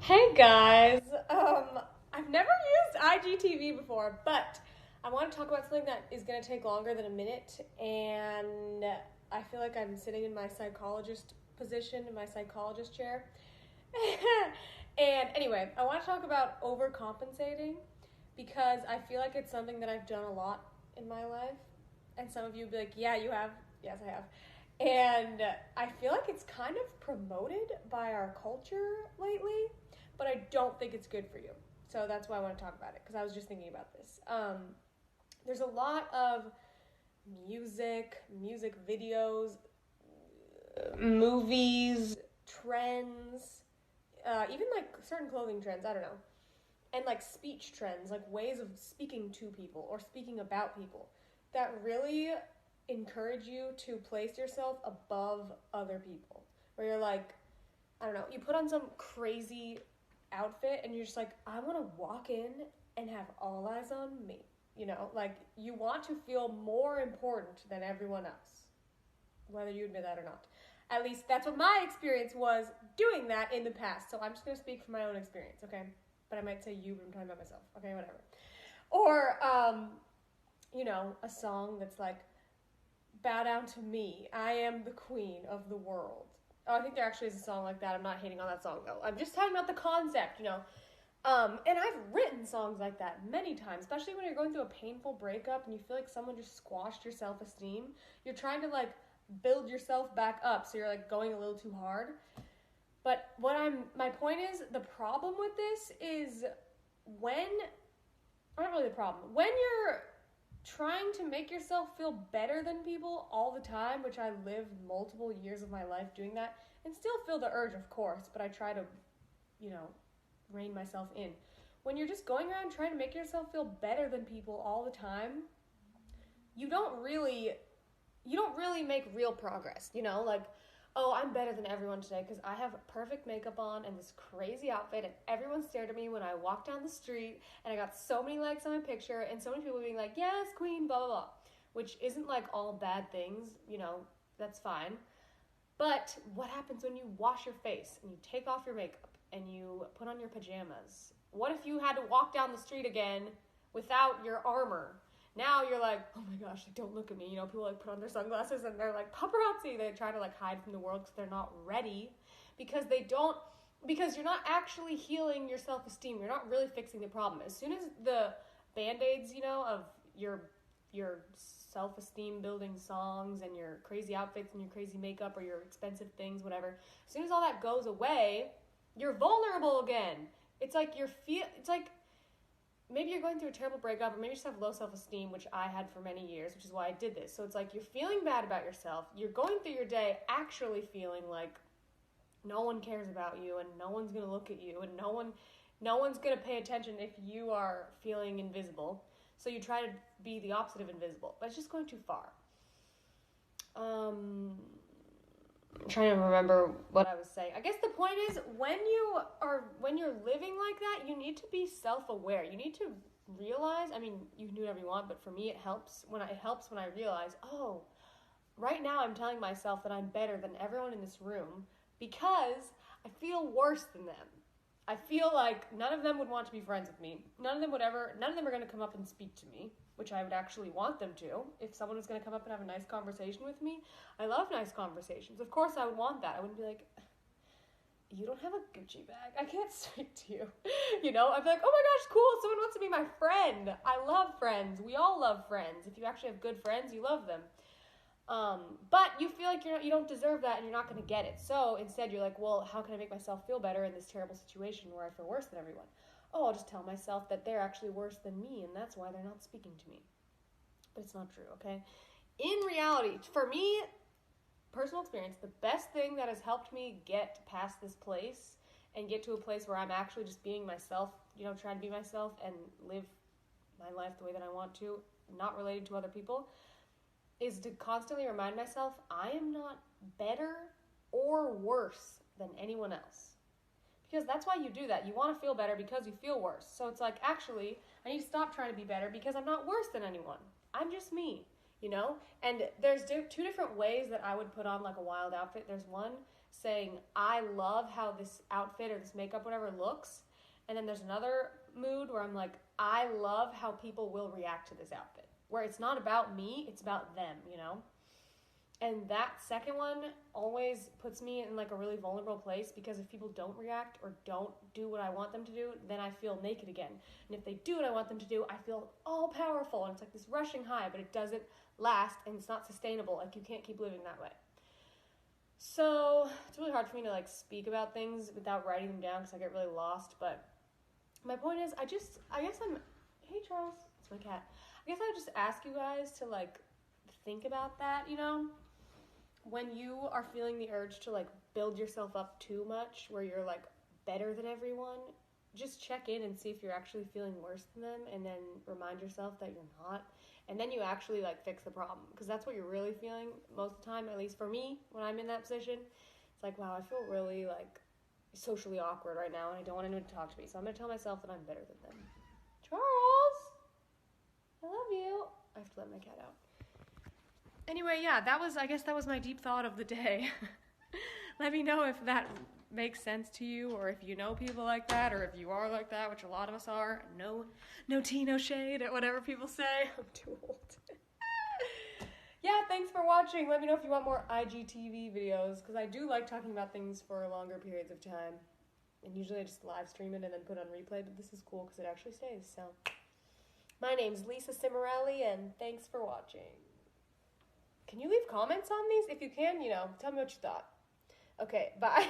Hey guys, I've never used IGTV before, but I want to talk about something that is going to take longer than a minute, and I feel like I'm sitting in my psychologist position, in my psychologist chair. And anyway, I want to talk about overcompensating because I feel like it's something that I've done a lot in my life, and some of you would be like, yeah, you have. Yes, I have. And I feel like it's kind of promoted by our culture lately, but I don't think it's good for you. So that's why I want to talk about it, because I was just thinking about this. There's a lot of music videos, movies, trends, even like certain clothing trends, I don't know, and like speech trends, like ways of speaking to people or speaking about people that really encourage you to place yourself above other people. Where you're like, I don't know, you put on some crazy outfit and you're just like, I want to walk in and have all eyes on me. You know, like you want to feel more important than everyone else, whether you admit that or not. At least that's what my experience was doing that in the past. So I'm just going to speak from my own experience, okay? But I might say you, but I'm talking about myself. Okay, whatever. Or, a song that's like, bow down to me. I am the queen of the world. Oh, I think there actually is a song like that. I'm not hating on that song, though. I'm just talking about the concept, And I've written songs like that many times, especially when you're going through a painful breakup and you feel like someone just squashed your self-esteem. You're trying to, build yourself back up, so you're, going a little too hard. But my point is, the problem with this is not really the problem, when you're trying to make yourself feel better than people all the time, which I lived multiple years of my life doing that, and still feel the urge, of course, but I try to, rein myself in. When you're just going around trying to make yourself feel better than people all the time, you don't really make real progress, oh, I'm better than everyone today because I have perfect makeup on and this crazy outfit, and everyone stared at me when I walked down the street, and I got so many likes on my picture, and so many people being like, yes, queen, blah, blah, blah, which isn't all bad things, that's fine. But what happens when you wash your face and you take off your makeup and you put on your pajamas? What if you had to walk down the street again without your armor? Now you're like, oh my gosh, don't look at me. People put on their sunglasses and they're like paparazzi. They try to hide from the world because they're not ready, because you're not actually healing your self-esteem. You're not really fixing the problem. As soon as the band-aids, of your self-esteem building songs and your crazy outfits and your crazy makeup or your expensive things, whatever, as soon as all that goes away, you're vulnerable again. It's like maybe you're going through a terrible breakup, or maybe you just have low self-esteem, which I had for many years, which is why I did this. So it's like you're feeling bad about yourself. You're going through your day actually feeling like no one cares about you and no one's going to look at you and no one's going to pay attention if you are feeling invisible. So you try to be the opposite of invisible, but it's just going too far. I'm trying to remember what I was saying. I guess the point is, when you're living like that, you need to be self-aware. You need to realize, you can do whatever you want, but for me it helps when I realize, oh, right now I'm telling myself that I'm better than everyone in this room because I feel worse than them. I feel like none of them would want to be friends with me. None of them are going to come up and speak to me, which I would actually want them to. If someone was going to come up and have a nice conversation with me, I love nice conversations. Of course I would want that. I wouldn't be like, you don't have a Gucci bag. I can't speak to you. I'd be like, oh my gosh, cool. Someone wants to be my friend. I love friends. We all love friends. If you actually have good friends, you love them. But you feel like you don't deserve that and you're not going to get it. So instead you're like, well, how can I make myself feel better in this terrible situation where I feel worse than everyone? Oh, I'll just tell myself that they're actually worse than me and that's why they're not speaking to me. But it's not true, okay? In reality, for me, personal experience, the best thing that has helped me get past this place and get to a place where I'm actually just being myself, trying to be myself and live my life the way that I want to, not related to other people, is to constantly remind myself I am not better or worse than anyone else. Because that's why you do that. You want to feel better because you feel worse. So it's like, actually, I need to stop trying to be better because I'm not worse than anyone. I'm just me, And there's two different ways that I would put on a wild outfit. There's one saying, I love how this outfit or this makeup, whatever, looks. And then there's another mood where I'm like, I love how people will react to this outfit. Where it's not about me, it's about them, you know? And that second one always puts me in like a really vulnerable place, because if people don't react or don't do what I want them to do, then I feel naked again. And if they do what I want them to do, I feel all powerful. And it's like this rushing high, but it doesn't last and it's not sustainable. Like, you can't keep living that way. So it's really hard for me to like speak about things without writing them down, because I get really lost. But my point is, hey Charles, it's my cat. I guess I would just ask you guys to like think about that, you know? When you are feeling the urge to like build yourself up too much, where you're like better than everyone, just check in and see if you're actually feeling worse than them, and then remind yourself that you're not. And then you actually like fix the problem, because that's what you're really feeling most of the time, at least for me, when I'm in that position. It's like, wow, I feel really like socially awkward right now, and I don't want anyone to talk to me. So I'm going to tell myself that I'm better than them. Charles, I love you. I have to let my cat out. Anyway, yeah, I guess that was my deep thought of the day. Let me know if that makes sense to you, or if you know people like that, or if you are like that, which a lot of us are. No tea, no shade, at whatever people say. I'm too old. Yeah, thanks for watching. Let me know if you want more IGTV videos, because I do like talking about things for longer periods of time. And usually I just live stream it and then put it on replay, but this is cool because it actually stays. So, my name's Lisa CIMORELLI, and thanks for watching. Can you leave comments on these? If you can, tell me what you thought. Okay, bye.